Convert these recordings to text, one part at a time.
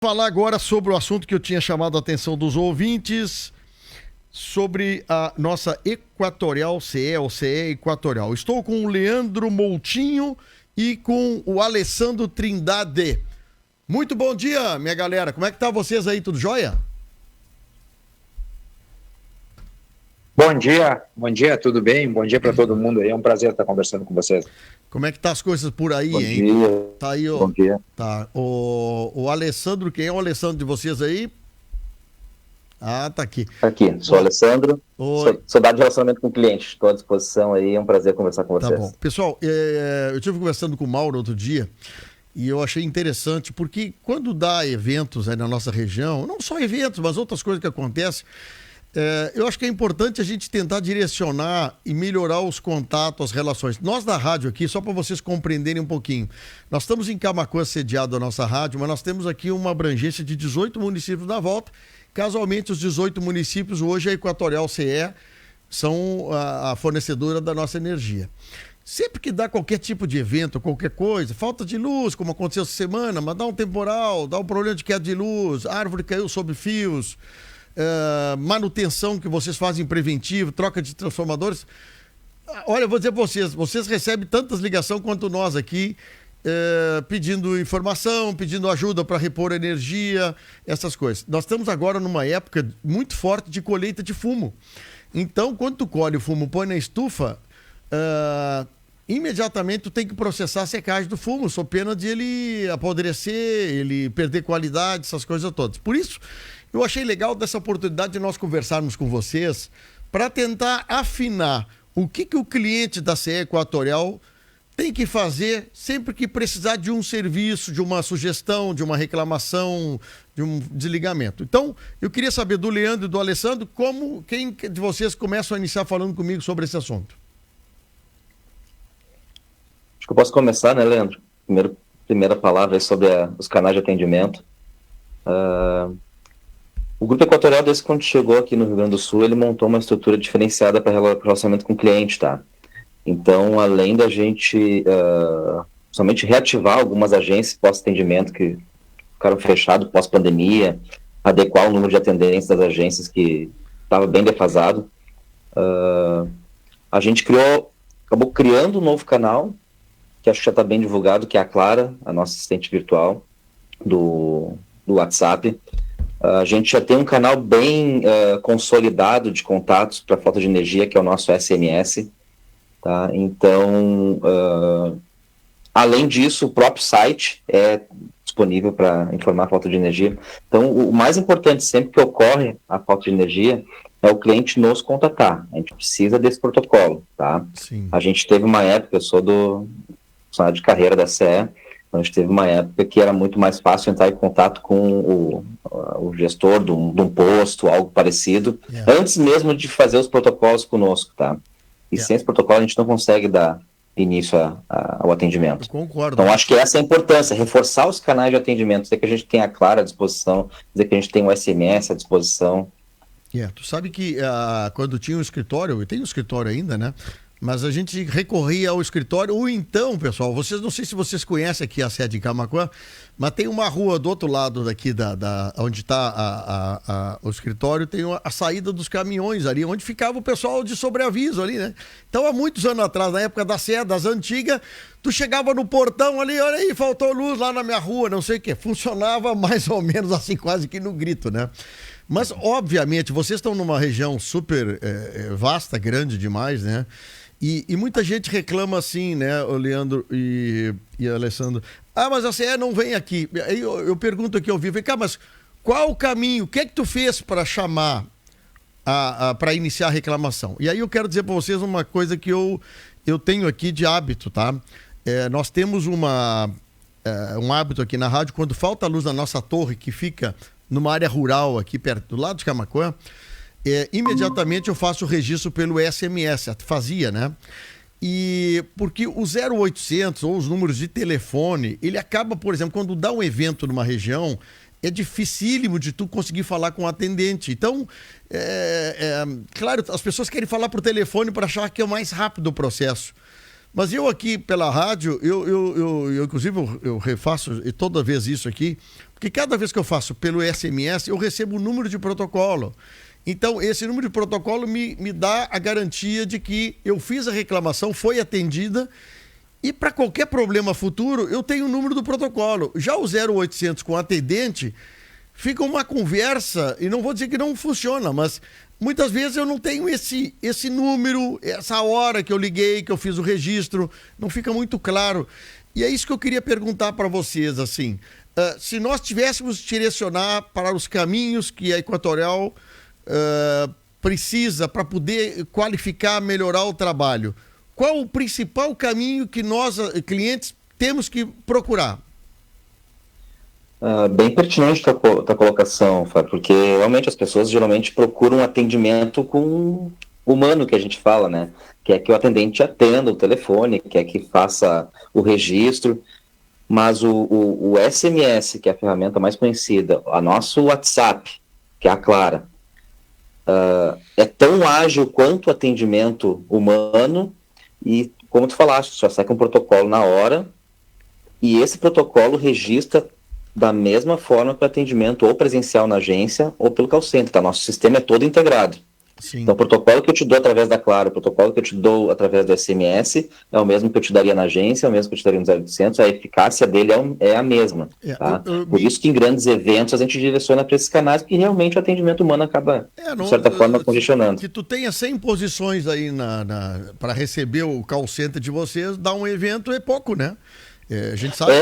Falar agora sobre o assunto que eu tinha chamado a atenção dos ouvintes, sobre a nossa Equatorial CE, ou CE Equatorial. Estou com o Leandro Moutinho e com o Alessandro Trindade. Muito bom dia, minha galera. Como é que tá vocês aí? Tudo jóia? Bom dia, tudo bem? Bom dia para todo mundo aí. É um prazer estar conversando com vocês. Como é que tá as coisas por aí, bom hein? Dia. Tá aí, ó. Bom dia. Tá. O Alessandro, quem é o Alessandro de vocês aí? Ah, tá aqui. Aqui, sou o Alessandro, sou da área de relacionamento com o cliente. Estou à disposição aí, é um prazer conversar com vocês. Tá bom. Pessoal, eu estive conversando com o Mauro outro dia e eu achei interessante, porque quando dá eventos aí na nossa região, não só eventos, mas outras coisas que acontecem, eu acho que é importante a gente tentar direcionar e melhorar os contatos, as relações. Nós da rádio aqui, só para vocês compreenderem um pouquinho, nós estamos em Camaquã sediado a nossa rádio, mas nós temos aqui uma abrangência de 18 municípios na volta. Casualmente, os 18 municípios, hoje a Equatorial CE são a fornecedora da nossa energia. Sempre que dá qualquer tipo de evento, qualquer coisa, falta de luz, como aconteceu essa semana, mas dá um temporal, dá um problema de queda de luz, árvore caiu sobre fios, manutenção que vocês fazem preventivo, troca de transformadores. Olha, eu vou dizer para vocês recebem tantas ligações quanto nós aqui, pedindo informação, pedindo ajuda para repor energia, essas coisas. Nós estamos agora numa época muito forte de colheita de fumo. Então, quando tu colhe o fumo, põe na estufa, imediatamente tu tem que processar a secagem do fumo, sob pena de ele apodrecer, ele perder qualidade, essas coisas todas. Por isso, eu achei legal dessa oportunidade de nós conversarmos com vocês para tentar afinar o que o cliente da CE Equatorial tem que fazer sempre que precisar de um serviço, de uma sugestão, de uma reclamação, de um desligamento. Então, eu queria saber do Leandro e do Alessandro quem de vocês começam a iniciar falando comigo sobre esse assunto. Acho que eu posso começar, né, Leandro? Primeira palavra é sobre os canais de atendimento. O Grupo Equatorial, desde quando chegou aqui no Rio Grande do Sul, ele montou uma estrutura diferenciada para relacionamento com o cliente, tá? Então, além da gente somente reativar algumas agências pós-atendimento que ficaram fechadas pós-pandemia, adequar o número de atendentes das agências que estava bem defasado, a gente acabou criando um novo canal, que acho que já está bem divulgado, que é a Clara, a nossa assistente virtual do WhatsApp. A gente já tem um canal bem consolidado de contatos para falta de energia, que é o nosso SMS. Tá? Então, além disso, o próprio site é disponível para informar a falta de energia. Então, o mais importante sempre que ocorre a falta de energia é o cliente nos contatar. A gente precisa desse protocolo. Tá? Sim. A gente teve uma época, eu sou do funcionário de carreira da CE, a gente teve uma época que era muito mais fácil entrar em contato com o gestor de um posto, algo parecido, antes mesmo de fazer os protocolos conosco, tá? E sem esse protocolo a gente não consegue dar início ao atendimento. Eu concordo. Então acho que essa é a importância, reforçar os canais de atendimento, dizer que a gente tem a Clara à disposição, dizer que a gente tem o SMS à disposição. Tu sabe que quando tinha um escritório, e tem um escritório ainda, né? Mas a gente recorria ao escritório, ou então, pessoal, não sei se vocês conhecem aqui a sede em Camaquã, mas tem uma rua do outro lado daqui, onde está o escritório, tem a saída dos caminhões ali, onde ficava o pessoal de sobreaviso ali, né? Então, há muitos anos atrás, na época da CE, das antigas, tu chegava no portão ali, olha aí, faltou luz lá na minha rua, não sei o quê. Funcionava mais ou menos assim, quase que no grito, né? Mas, obviamente, vocês estão numa região super vasta, grande demais, né? E muita gente reclama assim, né, o Leandro e Alessandro. Mas a CE não vem aqui. Aí eu pergunto aqui ao vivo, vem cá, mas qual o caminho? O que é que tu fez para chamar, para iniciar a reclamação? E aí eu quero dizer para vocês uma coisa que eu tenho aqui de hábito, tá? Nós temos um hábito aqui na rádio, quando falta luz na nossa torre, que fica numa área rural aqui perto, do lado de Camaquã, imediatamente eu faço o registro pelo SMS, fazia, né? E porque o 0800 ou os números de telefone, ele acaba, por exemplo, quando dá um evento numa região, é dificílimo de tu conseguir falar com o atendente. Então, claro, as pessoas querem falar por telefone para achar que é o mais rápido o processo. Mas eu aqui pela rádio, eu inclusive eu refaço toda vez isso aqui, Porque cada vez que eu faço pelo SMS, eu recebo um número de protocolo. Então, esse número de protocolo me dá a garantia de que eu fiz a reclamação, foi atendida, e para qualquer problema futuro, eu tenho o número do protocolo. Já o 0800 com atendente, fica uma conversa, e não vou dizer que não funciona, mas muitas vezes eu não tenho esse número, essa hora que eu liguei, que eu fiz o registro, não fica muito claro. E é isso que eu queria perguntar para vocês, assim, se nós tivéssemos que direcionar para os caminhos que a Equatorial precisa para poder qualificar, melhorar o trabalho, qual o principal caminho que nós, clientes, temos que procurar? Bem pertinente a tua colocação, Fábio, porque realmente as pessoas geralmente procuram um atendimento com humano, que a gente fala, né? Quer que o atendente atenda o telefone, quer que faça o registro, mas o SMS, que é a ferramenta mais conhecida, a nosso WhatsApp, que é a Clara, é tão ágil quanto o atendimento humano e, como tu falaste, só sai com um protocolo na hora e esse protocolo registra da mesma forma que o atendimento ou presencial na agência ou pelo call center, tá? Nosso sistema é todo integrado. Sim. Então, o protocolo que eu te dou através da Claro, o protocolo que eu te dou através do SMS é o mesmo que eu te daria na agência, é o mesmo que eu te daria no 0800, a eficácia dele é a mesma. Tá? Por isso que em grandes eventos a gente direciona para esses canais, porque realmente o atendimento humano acaba, de certa forma, congestionando. Que tu tenha 100 posições aí para receber o call center de vocês, dar um evento é pouco, né? A gente sabe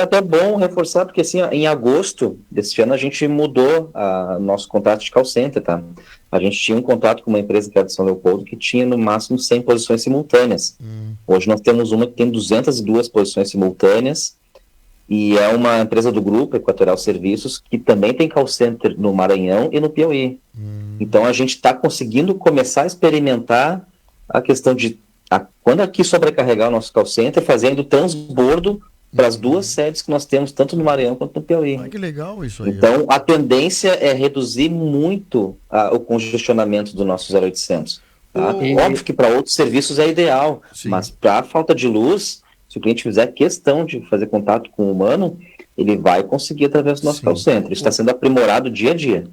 até bom reforçar, porque assim, em agosto desse ano a gente mudou nosso contrato de call center, tá? A gente tinha um contrato com uma empresa que era de São Leopoldo que tinha no máximo 100 posições simultâneas. Hoje nós temos uma que tem 202 posições simultâneas e é uma empresa do grupo Equatorial Serviços que também tem call center no Maranhão e no Piauí. Então a gente está conseguindo começar a experimentar a questão de quando aqui sobrecarregar o nosso call center, fazendo transbordo para as duas sedes que nós temos, tanto no Maranhão quanto no Piauí. Que legal isso aí. Então, a tendência é reduzir muito o congestionamento do nosso 0800. Tá? Óbvio que para outros serviços é ideal, mas para a falta de luz, se o cliente fizer questão de fazer contato com o humano, ele vai conseguir através do nosso call center. Isso está sendo aprimorado dia a dia.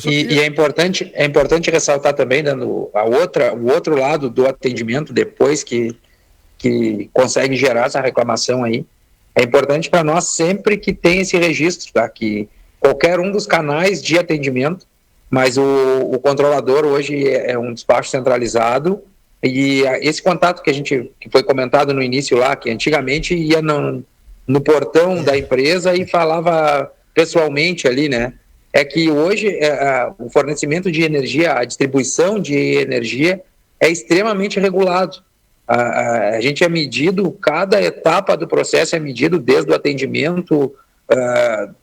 E é importante ressaltar também, dando o outro lado do atendimento, depois que consegue gerar essa reclamação aí, é importante para nós sempre que tem esse registro, tá? Que qualquer um dos canais de atendimento, mas o controlador hoje é um despacho centralizado, e esse contato que foi comentado no início lá, que antigamente ia no portão da empresa e falava pessoalmente ali, né? É que hoje o fornecimento de energia, a distribuição de energia é extremamente regulado. A gente é medido, cada etapa do processo é medido desde o atendimento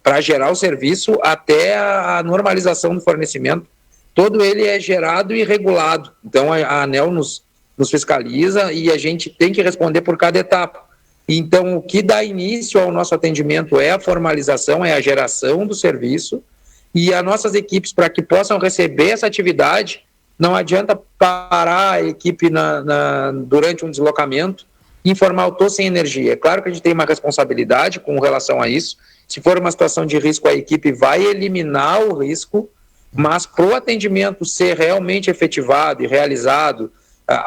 para gerar o serviço até a normalização do fornecimento. Todo ele é gerado e regulado. Então a ANEEL nos fiscaliza e a gente tem que responder por cada etapa. Então, o que dá início ao nosso atendimento é a formalização, é a geração do serviço, e as nossas equipes, para que possam receber essa atividade, não adianta parar a equipe durante um deslocamento e informar: eu estou sem energia. É claro que a gente tem uma responsabilidade com relação a isso. Se for uma situação de risco, a equipe vai eliminar o risco, mas para o atendimento ser realmente efetivado e realizado,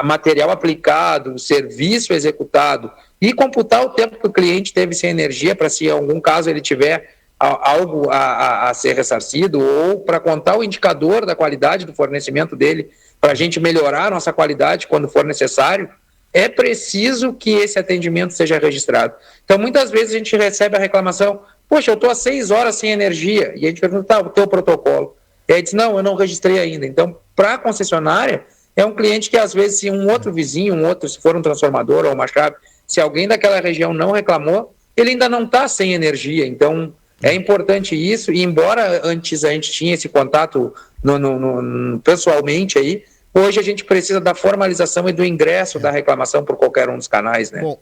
material aplicado, o serviço executado, e computar o tempo que o cliente teve sem energia, para se em algum caso ele tiver algo a ser ressarcido, ou para contar o indicador da qualidade do fornecimento dele, para a gente melhorar a nossa qualidade quando for necessário, é preciso que esse atendimento seja registrado. Então, muitas vezes a gente recebe a reclamação: poxa, eu estou há 6 horas sem energia, e a gente pergunta: tá, o teu protocolo? E aí diz: não, eu não registrei ainda. Então, para a concessionária, é um cliente que às vezes, se um outro vizinho, se for um transformador ou uma chave, se alguém daquela região não reclamou, ele ainda não está sem energia. Então, é importante isso, e embora antes a gente tinha esse contato pessoalmente aí, hoje a gente precisa da formalização e do ingresso da reclamação por qualquer um dos canais, né? Bom,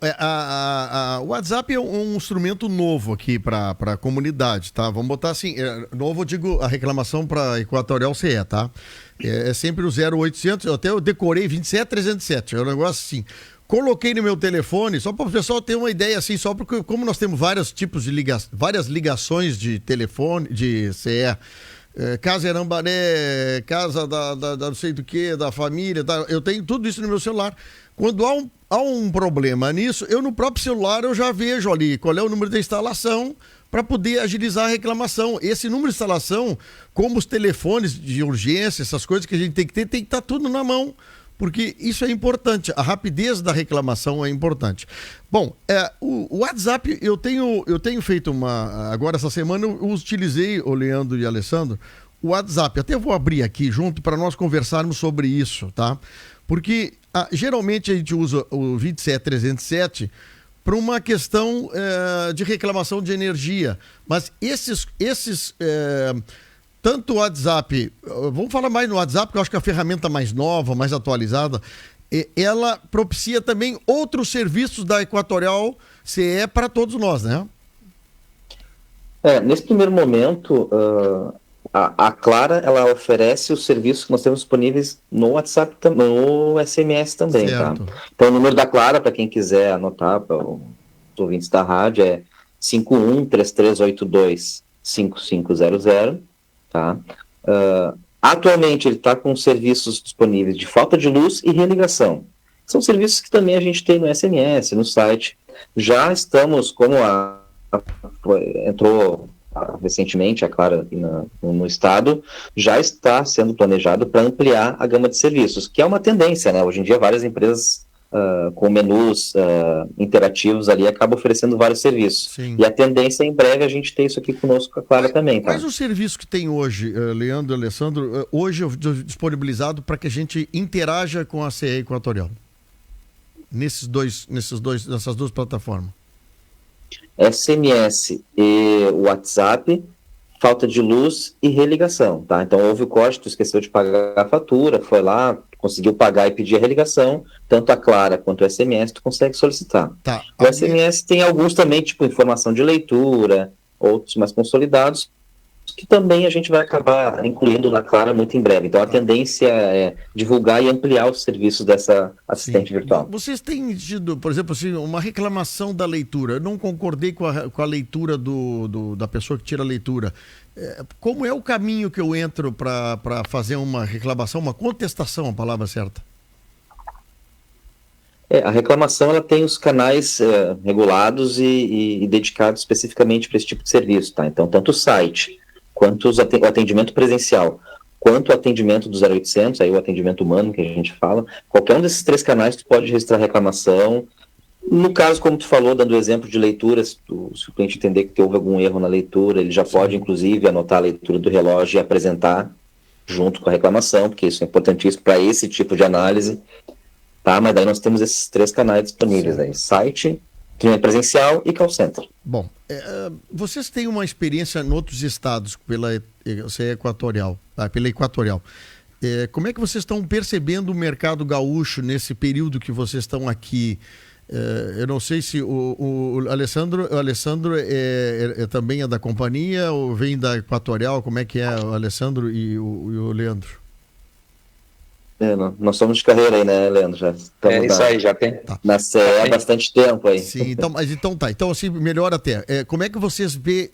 o WhatsApp é um instrumento novo aqui para a comunidade, tá? Vamos botar assim, novo, eu digo, a reclamação para Equatorial CE, tá? É sempre o 0800, eu decorei 27307, é um negócio assim. coloquei no meu telefone, só para o pessoal ter uma ideia, assim, só porque como nós temos vários tipos de várias ligações de telefone, de CE, Casa Erambaré, casa da não sei do que, da família, eu tenho tudo isso no meu celular. Quando há um problema nisso, eu no próprio celular eu já vejo ali qual é o número da instalação para poder agilizar a reclamação. Esse número de instalação, como os telefones de urgência, essas coisas que a gente tem que estar tudo na mão, porque isso é importante, a rapidez da reclamação é importante. Bom, o WhatsApp, eu tenho feito agora essa semana eu utilizei, o Leandro e o Alessandro, o WhatsApp, até vou abrir aqui junto para nós conversarmos sobre isso, tá? Porque geralmente a gente usa o 27307 para uma questão de reclamação de energia, mas esses tanto o WhatsApp, vamos falar mais no WhatsApp, porque eu acho que a ferramenta mais nova, mais atualizada, ela propicia também outros serviços da Equatorial CE para todos nós, né? Nesse primeiro momento, a Clara, ela oferece os serviços que nós temos disponíveis no WhatsApp, no SMS também, certo. Tá? Então, o número da Clara, para quem quiser anotar, para os ouvintes da rádio, é 51-3382-5500. Tá? Atualmente ele está com serviços disponíveis de falta de luz e religação. São serviços que também a gente tem no SMS, no site. Já estamos, como entrou recentemente a Clara aqui no estado, já está sendo planejado para ampliar a gama de serviços, que é uma tendência, né? Hoje em dia várias empresas com menus interativos ali, acaba oferecendo vários serviços. Sim. E a tendência é em breve a gente ter isso aqui conosco, a Clara também. Tá? Quais os serviços que tem hoje, Leandro e Alessandro, hoje disponibilizado para que a gente interaja com a CE Equatorial? Nessas duas plataformas? SMS e WhatsApp, falta de luz e religação, tá? Então houve o corte, tu esqueceu de pagar a fatura, foi lá, conseguiu pagar e pedir a religação, tanto a Clara quanto o SMS tu consegue solicitar. Tá. O SMS tem alguns também, tipo informação de leitura, outros mais consolidados, que também a gente vai acabar incluindo na Clara muito em breve. Então a tendência é divulgar e ampliar os serviços dessa assistente virtual. Vocês têm tido, por exemplo, assim, uma reclamação da leitura. Eu não concordei com a leitura da pessoa que tira a leitura. Como é o caminho que eu entro para fazer uma reclamação, uma contestação, a palavra certa? A reclamação ela tem os canais regulados e dedicados especificamente para esse tipo de serviço. Tá? Então, tanto o site, quanto o atendimento presencial, quanto o atendimento do 0800, aí o atendimento humano que a gente fala, qualquer um desses 3 canais tu pode registrar reclamação. No caso, como tu falou, dando exemplo de leituras, se o cliente entender que houve algum erro na leitura, ele já pode, inclusive, anotar a leitura do relógio e apresentar junto com a reclamação, porque isso é importantíssimo para esse tipo de análise. Tá? Mas daí nós temos esses 3 canais disponíveis, aí, site, atendimento presencial e call center. Bom, vocês têm uma experiência em outros estados pela Equatorial. Como é que vocês estão percebendo o mercado gaúcho nesse período que vocês estão aqui? Eu não sei se o Alessandro também é da companhia ou vem da Equatorial. Como é que é o Alessandro e o Leandro? Nós somos de carreira aí, né, Leandro? Já isso aí, já tem. Na CE há bastante tempo aí. Sim, então tá. Então, assim, melhor até. Como é que vocês vê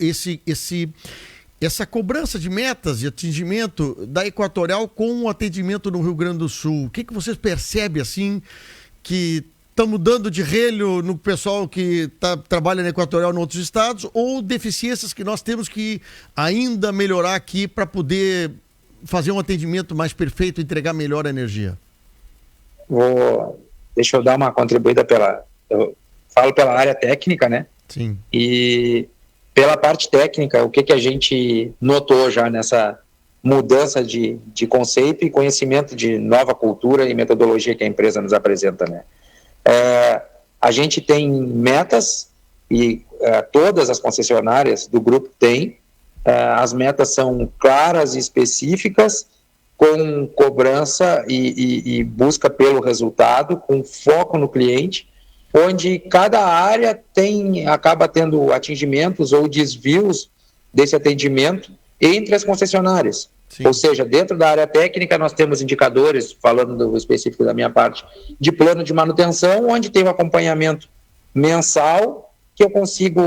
essa cobrança de metas de atingimento da Equatorial com o atendimento no Rio Grande do Sul? O que vocês percebem, assim, que estão mudando de relho no pessoal que trabalha na Equatorial em outros estados, ou deficiências que nós temos que ainda melhorar aqui para poder fazer um atendimento mais perfeito, entregar melhor a energia? Deixa eu dar uma contribuída eu falo pela área técnica, né? Sim. E pela parte técnica, o que a gente notou já nessa mudança de conceito e conhecimento de nova cultura e metodologia que a empresa nos apresenta, né? A gente tem metas e todas as concessionárias do grupo têm. As metas são claras e específicas, com cobrança e busca pelo resultado, com foco no cliente, onde cada área acaba tendo atingimentos ou desvios desse atendimento entre as concessionárias. Sim. Ou seja, dentro da área técnica nós temos indicadores, falando do específico da minha parte, de plano de manutenção, onde tem um acompanhamento mensal, que eu consigo,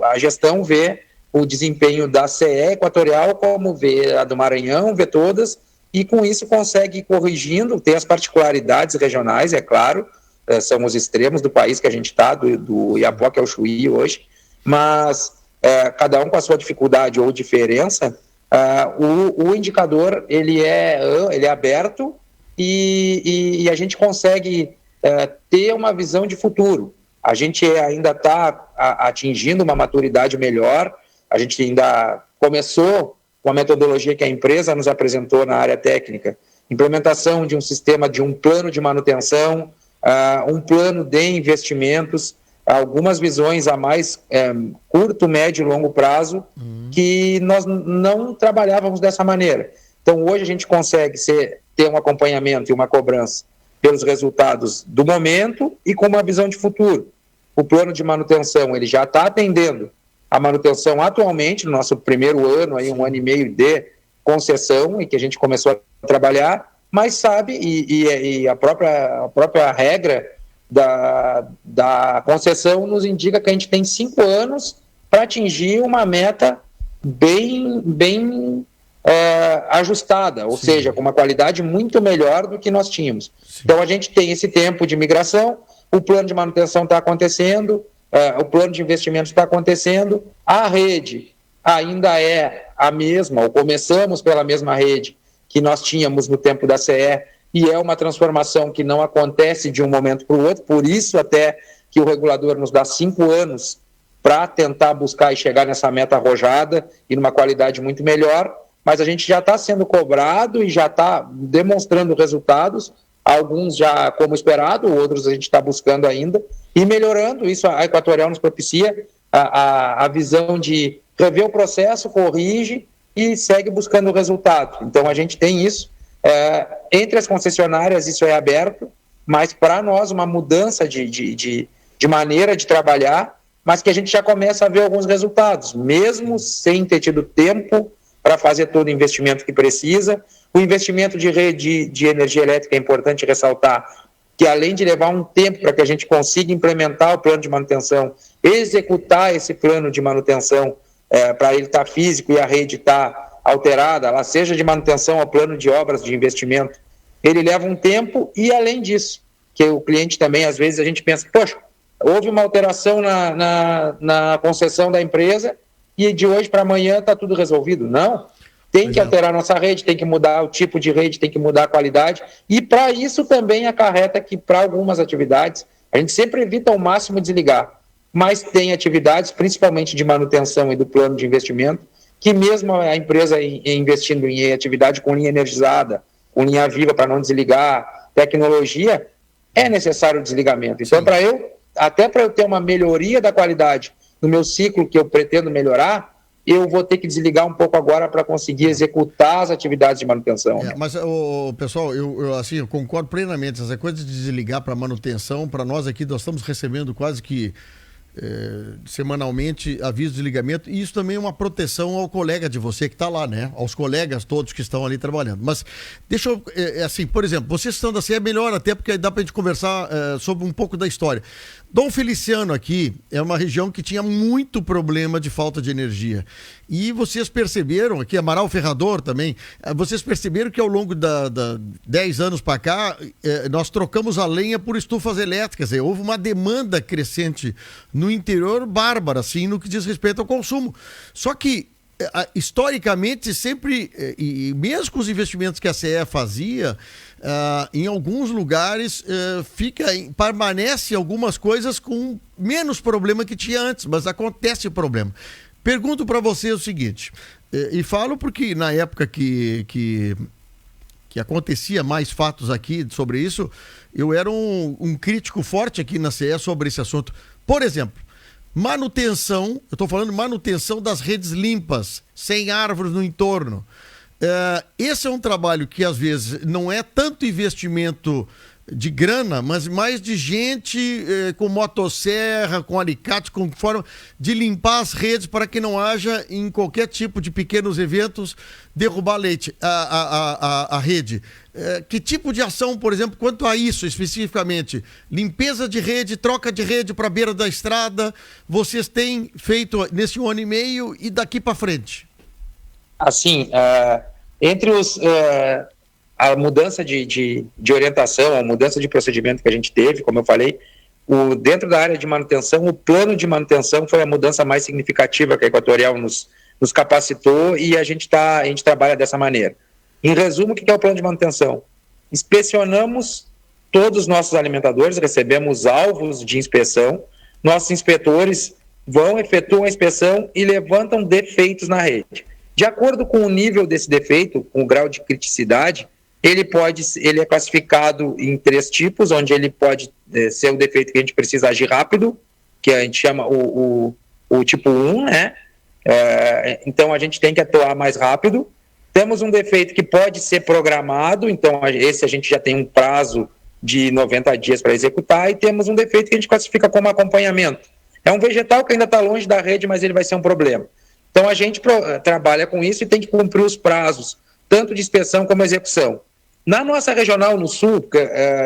a gestão ver o desempenho da CE Equatorial, como vê a do Maranhão, vê todas, e com isso consegue ir corrigindo, tem as particularidades regionais, é claro, são os extremos do país que a gente está, do Iapoque ao Chuí hoje, mas cada um com a sua dificuldade ou diferença. O indicador ele é aberto e a gente consegue ter uma visão de futuro. A gente ainda está atingindo uma maturidade melhor, a gente ainda começou com a metodologia que a empresa nos apresentou na área técnica, implementação de um sistema, de um plano de manutenção, um plano de investimentos, algumas visões a mais curto, médio e longo prazo, que nós não trabalhávamos dessa maneira. Então, hoje a gente consegue ter um acompanhamento e uma cobrança pelos resultados do momento e com uma visão de futuro. O plano de manutenção ele já está atendendo a manutenção atualmente, no nosso primeiro ano, aí, 1 ano e meio de concessão, e que a gente começou a trabalhar, mas sabe, e a própria regra da concessão nos indica que a gente tem 5 anos para atingir uma meta bem ajustada, ou seja, com uma qualidade muito melhor do que nós tínhamos. Sim. Então a gente tem esse tempo de migração, o plano de manutenção está acontecendo, o plano de investimentos está acontecendo, a rede ainda é a mesma, ou começamos pela mesma rede que nós tínhamos no tempo da CE, e é uma transformação que não acontece de um momento para o outro, por isso até que o regulador nos dá 5 anos para tentar buscar e chegar nessa meta arrojada e numa qualidade muito melhor, mas a gente já está sendo cobrado e já está demonstrando resultados, alguns já como esperado, outros a gente está buscando ainda, e melhorando. Isso a Equatorial nos propicia a visão de rever o processo, corrige e segue buscando o resultado. Então a gente tem isso. Entre as concessionárias isso é aberto, mas para nós uma mudança de maneira de trabalhar, mas que a gente já começa a ver alguns resultados, mesmo sem ter tido tempo para fazer todo o investimento que precisa. O investimento de rede de energia elétrica é importante ressaltar que, além de levar um tempo para que a gente consiga implementar o plano de manutenção, executar esse plano de manutenção para ele estar físico e a rede estar alterada, ela seja de manutenção ao plano de obras de investimento, ele leva um tempo e, além disso, que o cliente também, às vezes, a gente pensa, poxa, houve uma alteração na concessão da empresa e de hoje para amanhã está tudo resolvido. Não, tem que alterar a nossa rede, tem que mudar o tipo de rede, tem que mudar a qualidade, e para isso também acarreta que para algumas atividades, a gente sempre evita ao máximo desligar, mas tem atividades, principalmente de manutenção e do plano de investimento, que mesmo a empresa investindo em atividade com linha energizada, com linha viva para não desligar, tecnologia, é necessário o desligamento. Então, até para eu ter uma melhoria da qualidade no meu ciclo que eu pretendo melhorar, eu vou ter que desligar um pouco agora para conseguir executar as atividades de manutenção. Mas, pessoal, eu concordo plenamente. Essa coisa de desligar para manutenção, para nós aqui, nós estamos recebendo quase que semanalmente aviso de desligamento, e isso também é uma proteção ao colega de você que está lá, né? Aos colegas todos que estão ali trabalhando. Mas deixa eu, assim, por exemplo, vocês estão da CE é melhor até porque dá para a gente conversar sobre um pouco da história. Dom Feliciano aqui é uma região que tinha muito problema de falta de energia. E vocês perceberam, aqui Amaral Ferrador também, vocês perceberam que ao longo da 10 anos para cá, nós trocamos a lenha por estufas elétricas. Houve uma demanda crescente no interior bárbara, assim, no que diz respeito ao consumo. Só que, historicamente, sempre, e mesmo com os investimentos que a CE fazia, em alguns lugares permanece algumas coisas com menos problema que tinha antes, mas acontece o problema. Pergunto para você o seguinte, e falo porque na época que acontecia mais fatos aqui sobre isso, eu era um crítico forte aqui na CE sobre esse assunto. Por exemplo, manutenção, eu estou falando manutenção das redes limpas, sem árvores no entorno. Esse é um trabalho que às vezes não é tanto investimento de grana, mas mais de gente com motosserra, com alicate, com forma de limpar as redes para que não haja, em qualquer tipo de pequenos eventos, derrubar a rede. Que tipo de ação, por exemplo, quanto a isso especificamente? Limpeza de rede, troca de rede para a beira da estrada, vocês têm feito nesse 1 ano e meio e daqui para frente? Assim, entre a mudança de orientação, a mudança de procedimento que a gente teve, como eu falei, dentro da área de manutenção, o plano de manutenção foi a mudança mais significativa que a Equatorial nos capacitou e a gente trabalha dessa maneira. Em resumo, o que é o plano de manutenção? Inspecionamos todos os nossos alimentadores, recebemos alvos de inspeção, nossos inspetores efetuam a inspeção e levantam defeitos na rede. De acordo com o nível desse defeito, com o grau de criticidade, ele é classificado em 3 tipos, onde ele pode ser o defeito que a gente precisa agir rápido, que a gente chama o tipo 1, né? Então a gente tem que atuar mais rápido. Temos um defeito que pode ser programado, então esse a gente já tem um prazo de 90 dias para executar, e temos um defeito que a gente classifica como acompanhamento. É um vegetal que ainda está longe da rede, mas ele vai ser um problema. Então a gente trabalha com isso e tem que cumprir os prazos, tanto de inspeção como execução. Na nossa regional no sul,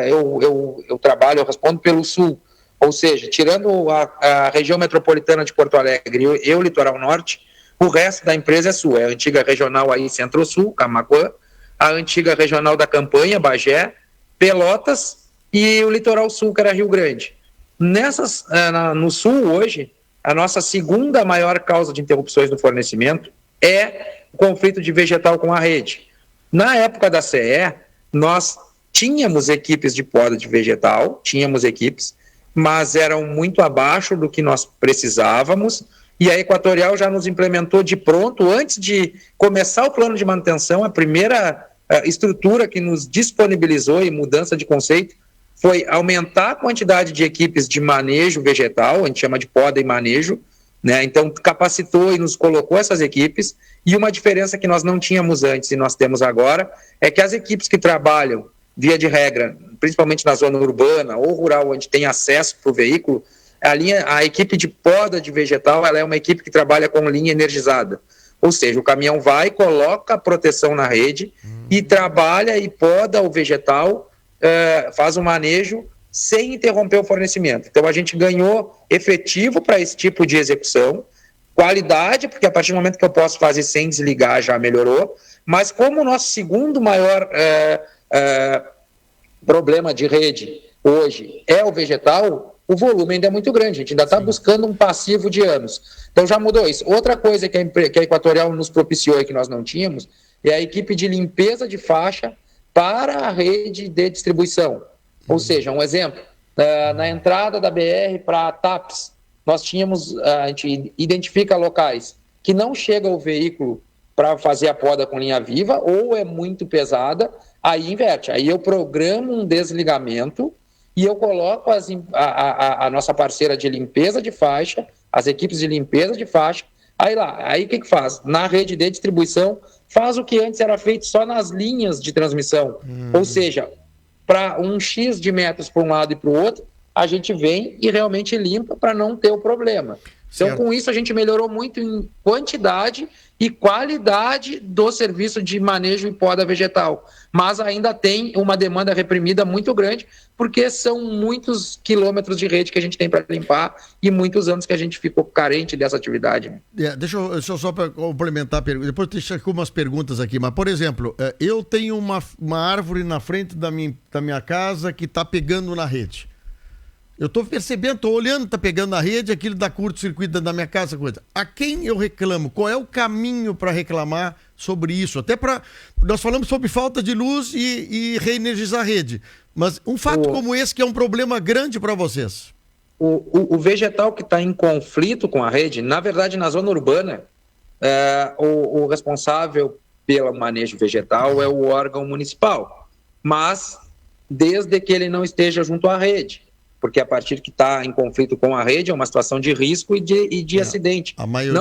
eu respondo pelo sul, ou seja, tirando a região metropolitana de Porto Alegre e o litoral norte, o resto da empresa é sul. É a antiga regional aí Centro-Sul, Camaquã, a antiga regional da Campanha, Bagé, Pelotas e o litoral sul, que era Rio Grande. No sul hoje, a nossa segunda maior causa de interrupções no fornecimento é o conflito de vegetal com a rede. Na época da CE, nós tínhamos equipes de poda de vegetal, mas eram muito abaixo do que nós precisávamos, e a Equatorial já nos implementou de pronto, antes de começar o plano de manutenção. A primeira estrutura que nos disponibilizou em mudança de conceito foi aumentar a quantidade de equipes de manejo vegetal, a gente chama de poda e manejo, né? Então capacitou e nos colocou essas equipes, e uma diferença que nós não tínhamos antes e nós temos agora é que as equipes que trabalham, via de regra, principalmente na zona urbana ou rural, onde tem acesso para o veículo, a equipe de poda de vegetal, ela é uma equipe que trabalha com linha energizada, ou seja, o caminhão vai, coloca a proteção na rede e trabalha e poda o vegetal, faz o manejo sem interromper o fornecimento. Então a gente ganhou efetivo para esse tipo de execução, qualidade, porque a partir do momento que eu posso fazer sem desligar já melhorou, mas como o nosso segundo maior problema de rede hoje é o vegetal, o volume ainda é muito grande, a gente ainda está buscando um passivo de anos. Então já mudou isso. Outra coisa que a Equatorial nos propiciou e que nós não tínhamos é a equipe de limpeza de faixa para a rede de distribuição. Ou seja, um exemplo, na entrada da BR para a TAPS, a gente identifica locais que não chega o veículo para fazer a poda com linha viva, ou é muito pesada, aí inverte. Aí eu programo um desligamento e eu coloco a nossa parceira de limpeza de faixa, as equipes de limpeza de faixa, aí o que faz? Na rede de distribuição, faz o que antes era feito só nas linhas de transmissão. Ou seja, para um X de metros para um lado e para o outro, a gente vem e realmente limpa para não ter o problema. Então, com isso, a gente melhorou muito em quantidade e qualidade do serviço de manejo e poda vegetal. Mas ainda tem uma demanda reprimida muito grande, porque são muitos quilômetros de rede que a gente tem para limpar e muitos anos que a gente ficou carente dessa atividade. Deixa eu só para complementar a pergunta. Depois deixa aqui umas perguntas aqui. Mas, por exemplo, eu tenho uma árvore na frente da minha casa que está pegando na rede. Eu estou percebendo, estou olhando, está pegando na rede, aquilo dá curto-circuito da minha casa, coisa. A quem eu reclamo? Qual é o caminho para reclamar sobre isso? Até para... Nós falamos sobre falta de luz e reenergizar a rede. Mas um fato como esse que é um problema grande para vocês. O vegetal que está em conflito com a rede, na verdade, na zona urbana, o responsável pelo manejo vegetal é o órgão municipal. Mas, desde que ele não esteja junto à rede. Porque a partir que está em conflito com a rede é uma situação de risco e de acidente. A maioria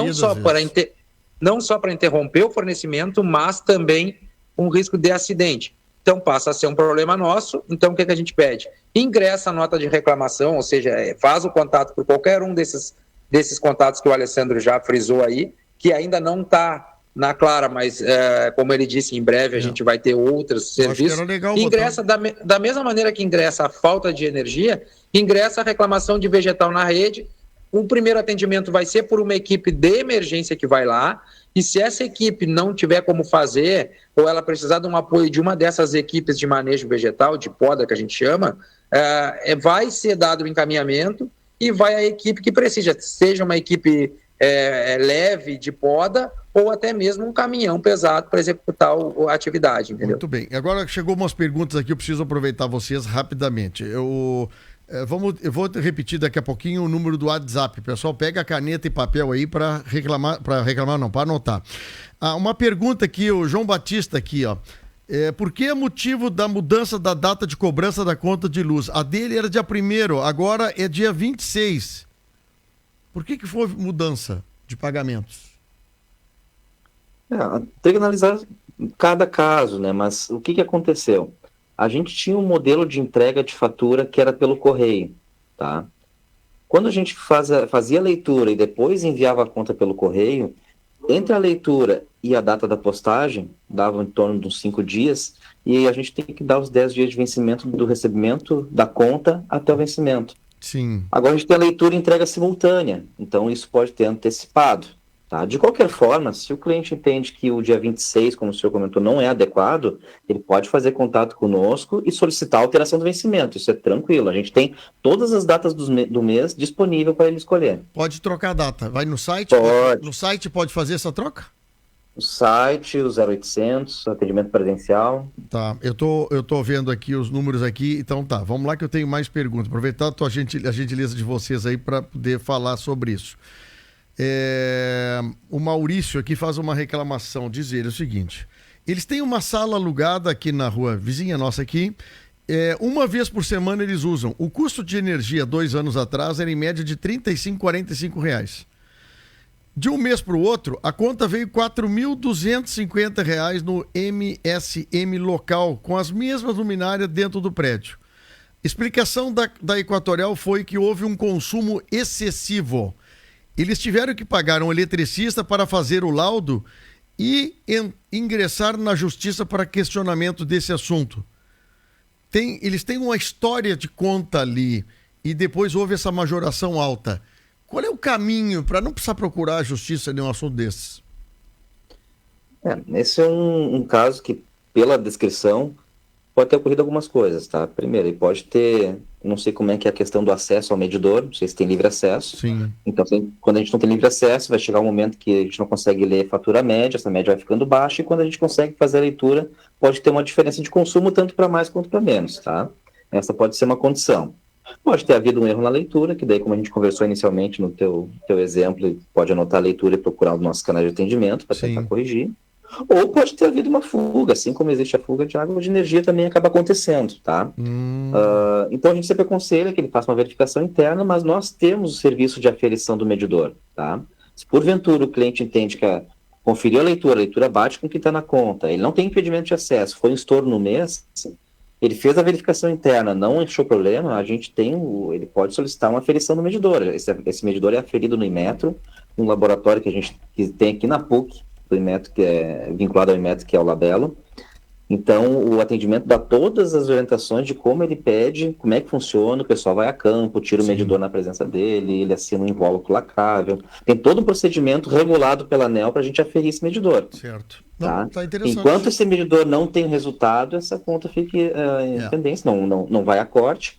não só para interromper o fornecimento, mas também um risco de acidente. então passa a ser um problema nosso. Então o que a gente pede? Ingressa a nota de reclamação, ou seja, faz o contato por qualquer um desses contatos que o Alessandro já frisou aí, que ainda não está na clara, mas como ele disse, em breve a gente vai ter outros serviços. Ingressa da mesma maneira que ingressa a falta de energia, ingressa a reclamação de vegetal na rede. O primeiro atendimento vai ser por uma equipe de emergência que vai lá, e se essa equipe não tiver como fazer, ou ela precisar de um apoio de uma dessas equipes de manejo vegetal, de poda que a gente chama, vai ser dado o encaminhamento e vai a equipe que precisa, seja uma equipe leve de poda ou até mesmo um caminhão pesado para executar a atividade, entendeu? Muito bem. Agora chegou umas perguntas aqui, eu preciso aproveitar vocês rapidamente. Eu vou repetir daqui a pouquinho o número do WhatsApp. Pessoal, pega a caneta e papel aí para anotar. Uma pergunta aqui, o João Batista aqui, ó. Por que é motivo da mudança da data de cobrança da conta de luz? A dele era dia 1º, agora é dia 26. Por que foi mudança de pagamentos? Tem que analisar cada caso, né? Mas o que aconteceu? A gente tinha um modelo de entrega de fatura que era pelo correio, tá? Quando a gente fazia a leitura e depois enviava a conta pelo correio, entre a leitura e a data da postagem, dava em torno de uns 5 dias, e a gente tem que dar os 10 dias de vencimento do recebimento da conta até o vencimento. Sim. Agora a gente tem a leitura e entrega simultânea, então isso pode ter antecipado. Tá? De qualquer forma, se o cliente entende que o dia 26, como o senhor comentou, não é adequado, ele pode fazer contato conosco e solicitar a alteração do vencimento. Isso é tranquilo. A gente tem todas as datas do mês disponível para ele escolher. Pode trocar a data. Vai no site? Pode. No site pode fazer essa troca? O site, o 0800, atendimento presencial. Tá, eu tô vendo aqui os números aqui, então tá, vamos lá que eu tenho mais perguntas. Aproveitar a gentileza de vocês aí para poder falar sobre isso. O Maurício aqui faz uma reclamação, diz ele o seguinte: eles têm uma sala alugada aqui na rua vizinha nossa aqui, uma vez por semana eles usam. O custo de energia 2 anos atrás era em média de R$35, R$45. De um mês para o outro, a conta veio R$4.250 no MSM local, com as mesmas luminárias dentro do prédio. Explicação da Equatorial foi que houve um consumo excessivo. Eles tiveram que pagar um eletricista para fazer o laudo e ingressar na justiça para questionamento desse assunto. Eles têm uma história de conta ali e depois houve essa majoração alta. Qual é o caminho para não precisar procurar a justiça em um assunto desses? Esse é um caso que, pela descrição, pode ter ocorrido algumas coisas, tá? Primeiro, ele pode ter, não sei como é que é a questão do acesso ao medidor, não sei se tem livre acesso. Sim. Então, quando a gente não tem livre acesso, vai chegar um momento que a gente não consegue ler a fatura média, essa média vai ficando baixa, e quando a gente consegue fazer a leitura, pode ter uma diferença de consumo tanto para mais quanto para menos, tá? Essa pode ser uma condição. Pode ter havido um erro na leitura, que daí, como a gente conversou inicialmente no teu exemplo, pode anotar a leitura e procurar os nossos canais de atendimento para tentar corrigir. Ou pode ter havido uma fuga, assim como existe a fuga de água, de energia também acaba acontecendo, tá? Então a gente sempre aconselha que ele faça uma verificação interna, mas nós temos o serviço de aferição do medidor, tá? Se porventura o cliente entende que conferiu a leitura bate com o que está na conta, ele não tem impedimento de acesso, foi um estouro no mês, ele fez a verificação interna, não achou problema, a gente ele pode solicitar uma aferição do medidor. Esse medidor é aferido no Inmetro, um laboratório que a gente tem aqui na PUC, do Inmetro, que é vinculado ao Inmetro, que é o Labelo. Então, o atendimento dá todas as orientações de como ele pede, como é que funciona, o pessoal vai a campo, tira o medidor na presença dele, ele assina um invólucro lacrável. Tem todo um procedimento regulado pela ANEEL para a gente aferir esse medidor. Certo. Tá? Tá interessante. Enquanto esse medidor não tem resultado, essa conta fica em pendência, não vai a corte.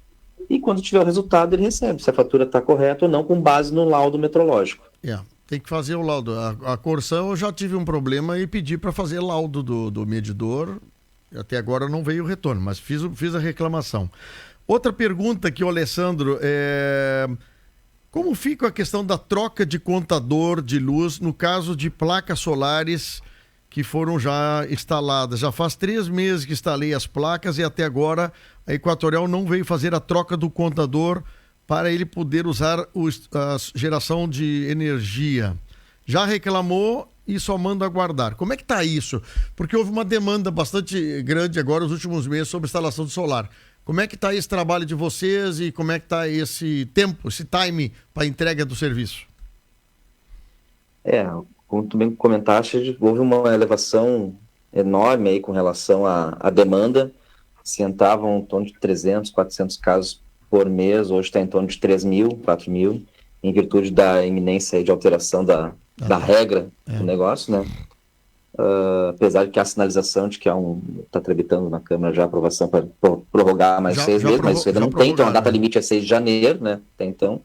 E quando tiver o resultado, ele recebe se a fatura está correta ou não, com base no laudo metrológico. Tem que fazer o laudo. A Corsã, eu já tive um problema e pedi para fazer laudo do medidor. Até agora não veio o retorno, mas fiz a reclamação. Outra pergunta que o Alessandro como fica a questão da troca de contador de luz no caso de placas solares que foram já instaladas? Já faz 3 meses que instalei as placas e até agora a Equatorial não veio fazer a troca do contador para ele poder usar a geração de energia. Já reclamou e só manda aguardar. Como é que está isso? Porque houve uma demanda bastante grande agora nos últimos meses sobre instalação de solar. Como é que está esse trabalho de vocês e como é que está esse tempo, esse time para a entrega do serviço? Como tu bem comentaste, houve uma elevação enorme aí com relação à demanda. Se entravam em torno de 300, 400 casos por mês, hoje está em torno de 3 mil, 4 mil, em virtude da iminência aí de alteração da regra do negócio, né? Apesar de que há sinalização de que está tramitando na Câmara já a aprovação para prorrogar mais 6 meses, mas isso ainda não tem, então a data limite é 6 de janeiro, né? Até então.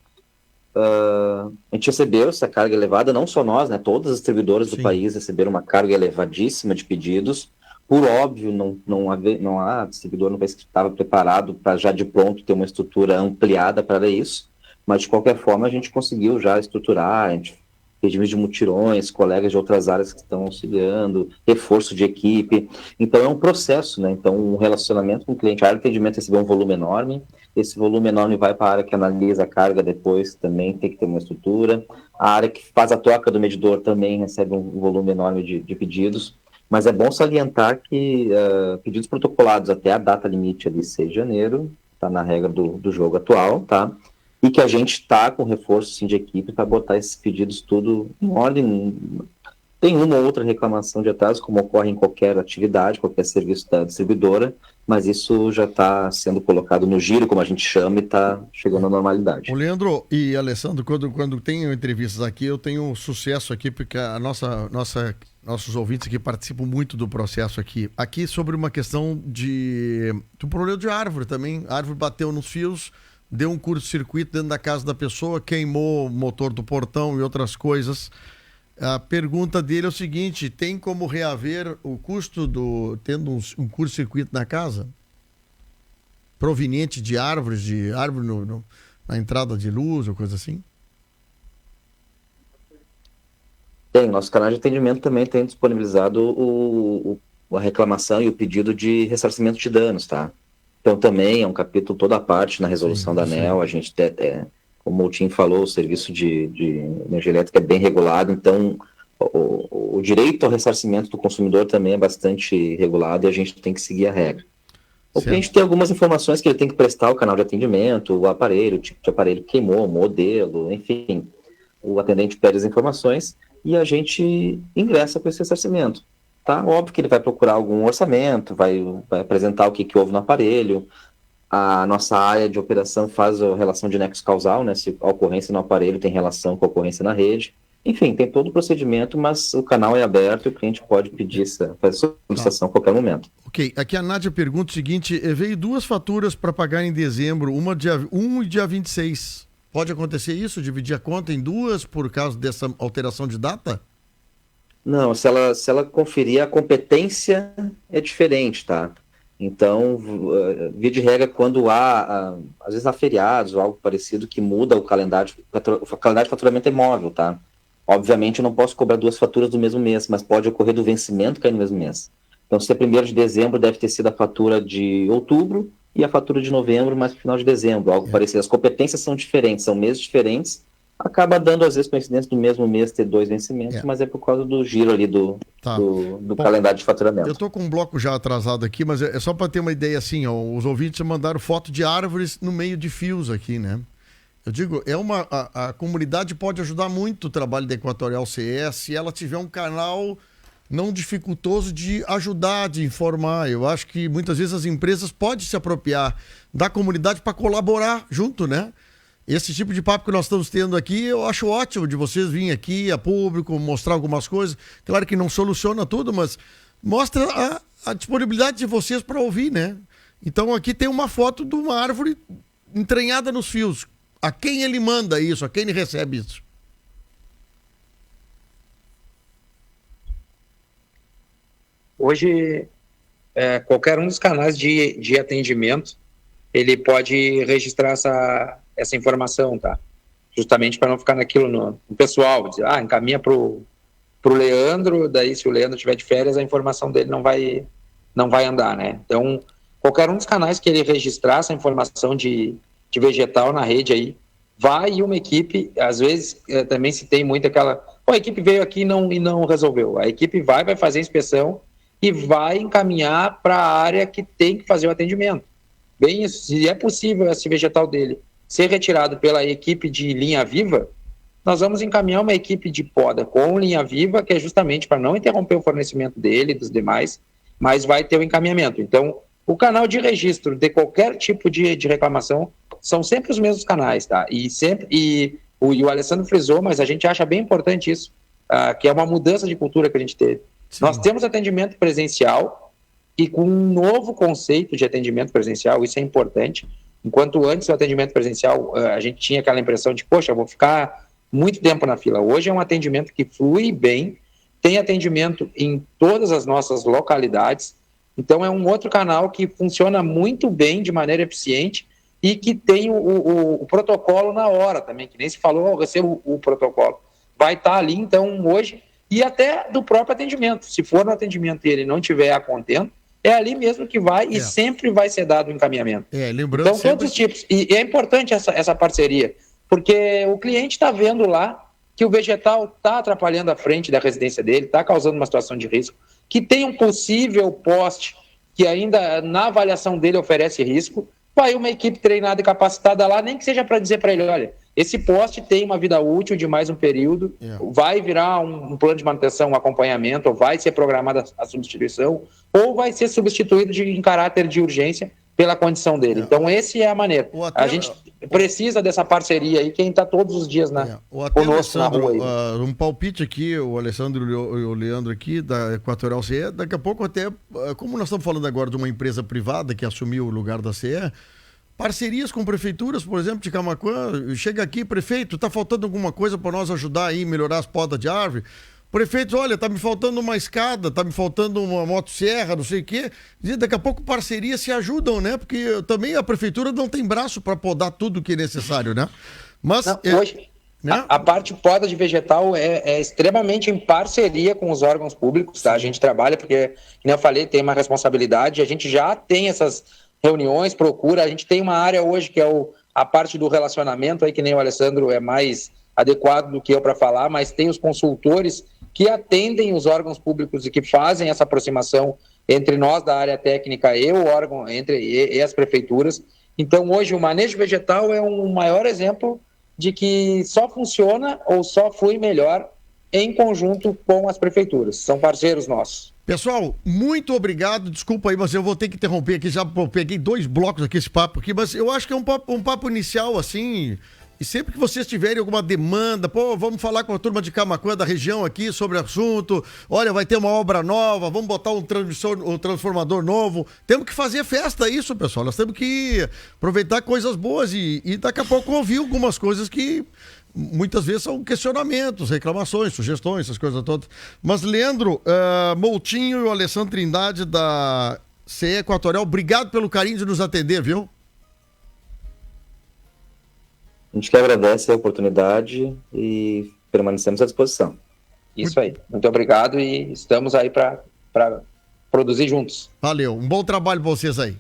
A gente recebeu essa carga elevada, não só nós, né? Todas as distribuidoras do país receberam uma carga elevadíssima de pedidos. Por óbvio, não há distribuidor no país que estava preparado para já de pronto ter uma estrutura ampliada para isso, mas de qualquer forma a gente conseguiu já estruturar, a gente pedimos de mutirões, colegas de outras áreas que estão auxiliando, reforço de equipe. Então é um processo, né? Então um relacionamento com o cliente, a área de atendimento recebeu um volume enorme, esse volume enorme vai para a área que analisa a carga depois, também tem que ter uma estrutura. A área que faz a troca do medidor também recebe um volume enorme de pedidos, mas é bom salientar que pedidos protocolados até a data limite ali, 6 de janeiro, está na regra do jogo atual, tá? E que a gente está com reforço sim, de equipe para botar esses pedidos tudo em ordem. Tem uma ou outra reclamação de atraso, como ocorre em qualquer atividade, qualquer serviço da distribuidora, mas isso já está sendo colocado no giro, como a gente chama, e está chegando à normalidade. O Leandro e Alessandro, quando tenho entrevistas aqui, eu tenho sucesso aqui, porque nossos ouvintes aqui participam muito do processo aqui. Aqui sobre uma questão do problema de árvore também. A árvore bateu nos fios, deu um curto-circuito dentro da casa da pessoa, queimou o motor do portão e outras coisas. A pergunta dele é o seguinte: tem como reaver o custo tendo um curto-circuito na casa? Proveniente de árvore na entrada de luz ou coisa assim? Tem, nosso canal de atendimento também tem disponibilizado a reclamação e o pedido de ressarcimento de danos, tá? Então também é um capítulo toda a parte na resolução da ANEEL, a gente como o Tim falou, o serviço de energia elétrica é bem regulado, então o direito ao ressarcimento do consumidor também é bastante regulado e a gente tem que seguir a regra. O cliente tem algumas informações que ele tem que prestar ao canal de atendimento, o aparelho, o tipo de aparelho que queimou, o modelo, enfim. O atendente pede as informações e a gente ingressa com esse ressarcimento. Tá? Óbvio que ele vai procurar algum orçamento, vai apresentar o que houve no aparelho. A nossa área de operação faz a relação de nexo causal, né? Se a ocorrência no aparelho tem relação com a ocorrência na rede. Enfim, tem todo o procedimento, mas o canal é aberto e o cliente pode pedir fazer solicitação a qualquer momento. Ok, aqui a Nádia pergunta o seguinte: veio 2 faturas para pagar em dezembro, uma dia 1 e dia 26. Pode acontecer isso? Dividir a conta em 2 por causa dessa alteração de data? Não, se ela conferir, a competência é diferente, tá? Então, via de regra, quando às vezes há feriados ou algo parecido que muda o calendário de faturamento é móvel, tá? Obviamente, eu não posso cobrar 2 faturas do mesmo mês, mas pode ocorrer do vencimento cair no mesmo mês. Então, se é 1º de dezembro, deve ter sido a fatura de outubro e a fatura de novembro, mas no final de dezembro, algo parecido. As competências são diferentes, são meses diferentes, acaba dando, às vezes, coincidência do mesmo mês ter 2 vencimentos, mas é por causa do giro ali do calendário de faturamento. Eu estou com um bloco já atrasado aqui, mas é só para ter uma ideia assim, ó, os ouvintes mandaram foto de árvores no meio de fios aqui, né? Eu digo, a comunidade pode ajudar muito o trabalho da Equatorial CE se ela tiver um canal não dificultoso de ajudar, de informar. Eu acho que muitas vezes as empresas podem se apropriar da comunidade para colaborar junto, né? Esse tipo de papo que nós estamos tendo aqui, eu acho ótimo de vocês virem aqui a público, mostrar algumas coisas. Claro que não soluciona tudo, mas mostra a disponibilidade de vocês para ouvir, né? Então aqui tem uma foto de uma árvore entranhada nos fios. A quem ele manda isso? A quem ele recebe isso? Hoje, qualquer um dos canais de atendimento, ele pode registrar essa informação, tá? Justamente para não ficar naquilo no pessoal, dizer, encaminha pro Leandro, daí se o Leandro estiver de férias, a informação dele não vai andar, né? Então, qualquer um dos canais que ele registrar essa informação de vegetal na rede aí, vai uma equipe, às vezes também se tem muito a equipe veio aqui e não resolveu. A equipe vai fazer a inspeção e vai encaminhar para a área que tem que fazer o atendimento. Bem isso, se é possível esse vegetal dele ser retirado pela equipe de linha viva, nós vamos encaminhar uma equipe de poda com linha viva, que é justamente para não interromper o fornecimento dele e dos demais, mas vai ter o encaminhamento. Então, o canal de registro de qualquer tipo de reclamação são sempre os mesmos canais, tá? E o Alessandro frisou, mas a gente acha bem importante isso, que é uma mudança de cultura que a gente teve. Sim. Nós temos atendimento presencial e com um novo conceito de atendimento presencial, isso é importante. Enquanto antes o atendimento presencial, a gente tinha aquela impressão de, poxa, eu vou ficar muito tempo na fila. Hoje é um atendimento que flui bem, tem atendimento em todas as nossas localidades, então é um outro canal que funciona muito bem, de maneira eficiente, e que tem o protocolo na hora também, que nem se falou, eu recebo o protocolo. Vai estar ali, então, hoje, e até do próprio atendimento. Se for no atendimento e ele não tiver a contento, é ali mesmo que vai e sempre vai ser dado o encaminhamento. Lembrando então, todos os tipos. E é importante essa parceria, porque o cliente está vendo lá que o vegetal está atrapalhando a frente da residência dele, está causando uma situação de risco, que tem um possível poste que ainda na avaliação dele oferece risco, vai uma equipe treinada e capacitada lá, nem que seja para dizer para ele, olha, esse poste tem uma vida útil de mais um período, vai virar um plano de manutenção, um acompanhamento, ou vai ser programada a substituição, ou vai ser substituído em caráter de urgência pela condição dele. Então, essa é a maneira. A gente precisa dessa parceria aí, quem está todos os dias conosco na rua. Um palpite aqui, o Alessandro e o Leandro aqui, da Equatorial CE, daqui a pouco até, como nós estamos falando agora de uma empresa privada que assumiu o lugar da CE, parcerias com prefeituras, por exemplo, de Camaquã, chega aqui, prefeito, está faltando alguma coisa para nós ajudar aí, melhorar as podas de árvore? Prefeito, olha, tá me faltando uma escada, tá me faltando uma motosserra, não sei o quê. E daqui a pouco parcerias se ajudam, né? Porque também a prefeitura não tem braço para podar tudo que é necessário, né? Mas hoje, né? A parte poda de vegetal é extremamente em parceria com os órgãos públicos, tá? A gente trabalha porque, como eu falei, tem uma responsabilidade, a gente já tem essas reuniões, procura, a gente tem uma área hoje que é a parte do relacionamento, aí que nem o Alessandro é mais adequado do que eu para falar, mas tem os consultores que atendem os órgãos públicos e que fazem essa aproximação entre nós da área técnica e o órgão, e as prefeituras. Então, hoje, o manejo vegetal é um maior exemplo de que só funciona ou só flui melhor em conjunto com as prefeituras. São parceiros nossos. Pessoal, muito obrigado. Desculpa aí, mas eu vou ter que interromper aqui. Já peguei 2 blocos aqui, esse papo aqui, mas eu acho que é um papo inicial, assim. E sempre que vocês tiverem alguma demanda, vamos falar com a turma de Camaquã, da região aqui, sobre o assunto. Olha, vai ter uma obra nova, vamos botar um transformador novo. Temos que fazer festa, isso, pessoal. Nós temos que aproveitar coisas boas e daqui a pouco ouvir algumas coisas que muitas vezes são questionamentos, reclamações, sugestões, essas coisas todas. Mas, Leandro, Moutinho e o Alessandro Trindade, da CE Equatorial, obrigado pelo carinho de nos atender, viu? A gente que agradece a oportunidade e permanecemos à disposição. Isso aí. Muito obrigado e estamos aí para produzir juntos. Valeu. Um bom trabalho para vocês aí.